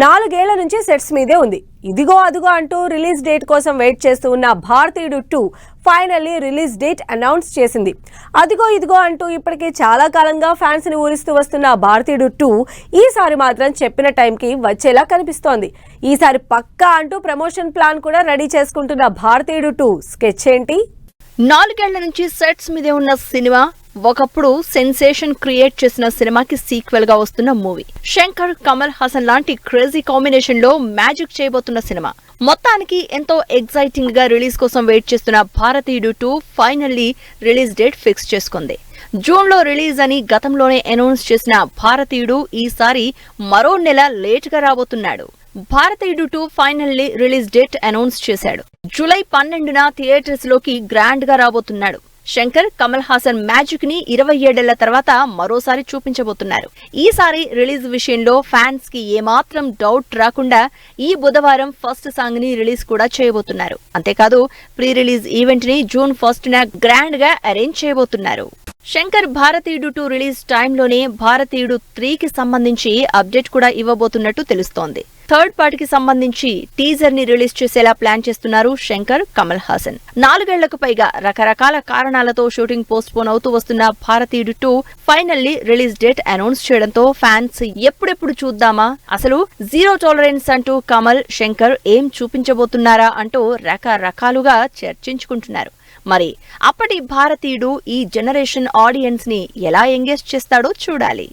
4 ఏళ్ల నుంచి సెట్స్ మీదే ఉంది. ఇదిగో అదిగో అంటూ రిలీజ్ డేట్ కోసం వెయిట్ చేస్తూ ఉన్న భారతీయుడు 2 ఫైనల్లీ రిలీజ్ డేట్ అనౌన్స్ చేసింది. అదిగో ఇదిగో అంటూ ఇప్పటికే చాలా కాలంగా ఫ్యాన్స్ ని ఊరిస్తూ వస్తున్న భారతీయుడు 2 ఈసారి మాత్రం చెప్పిన టైంకి వచ్చేలా కనిపిస్తోంది. ఈసారి పక్కా అంటూ ప్రమోషన్ ప్లాన్ కూడా రెడీ చేసుకుంటున్న భారతీయుడు 2 స్కెచ్ ఏంటి? 4 ఏళ్ల నుంచి సెట్స్ మీదే ఉన్న సినిమా ఒకప్పుడు సెన్సేషన్ క్రియేట్ చేసిన సినిమాకి సీక్వెల్ గా వస్తున్న మూవీ. శంకర్, కమల్ హాసన్ లాంటి క్రేజీ కాంబినేషన్ లో మ్యాజిక్ చేయబోతున్న సినిమా. మొత్తానికి ఎంతో ఎగ్జైటింగ్ గా రిలీజ్ కోసం వెయిట్ చేస్తున్న భారతీయుడు 2 ఫైనల్లీ రిలీజ్ డేట్ ఫిక్స్ చేసుకుంది. జూన్ లో రిలీజ్ అని గతంలోనే అనౌన్స్ చేసిన భారతీయుడు ఈసారి మరో నెల లేట్ గా రాబోతున్నాడు. భారతీయుడు 2 ఫైనల్లీ రిలీజ్ డేట్ అనౌన్స్ చేశాడు. జూలై 12న థియేటర్స్ లోకి గ్రాండ్ గా రాబోతున్నాడు. శంకర్, కమల్ హాసన్ మ్యాజిక్ ని 27 ఏళ్ల తర్వాత మరోసారి చూపించబోతున్నారు. ఈసారి రిలీజ్ విషయంలో ఫ్యాన్స్ కి ఏమాత్రం డౌట్ రాకుండా ఈ బుధవారం ఫస్ట్ సాంగ్ ని రిలీజ్ కూడా చేయబోతున్నారు. అంతేకాదు ప్రీ రిలీజ్ ఈవెంట్ ని జూన్ 1న గ్రాండ్ గా అరేంజ్ చేయబోతున్నారు. శంకర్ భారతీయుడు 2 రిలీజ్ టైంలోనే భారతీయుడు 3కి సంబంధించి అప్డేట్ కూడా ఇవ్వబోతున్నట్టు తెలుస్తోంది. థర్డ్ పార్టీకి సంబంధించి టీజర్ ని రిలీజ్ చేసేలా ప్లాన్ చేస్తున్నారు శంకర్, కమల్ హాసన్. 4 ఏళ్లకు పైగా రకరకాల కారణాలతో షూటింగ్ పోస్ట్ పోన్ అవుతూ వస్తున్న భారతీయుడు 2 ఫైనల్లీ రిలీజ్ డేట్ అనౌన్స్ చేయడంతో ఫ్యాన్స్ ఎప్పుడెప్పుడు చూద్దామా, అసలు జీరో టాలరెన్స్ అంటూ కమల్, శంకర్ ఏం చూపించబోతున్నారా అంటూ రకరకాలుగా చర్చించుకుంటున్నారు. మరి అప్పటి భారతీయుడు ఈ జనరేషన్ ఆడియన్స్ ని ఎలా ఎంగేజ్ చేస్తాడో చూడాలి.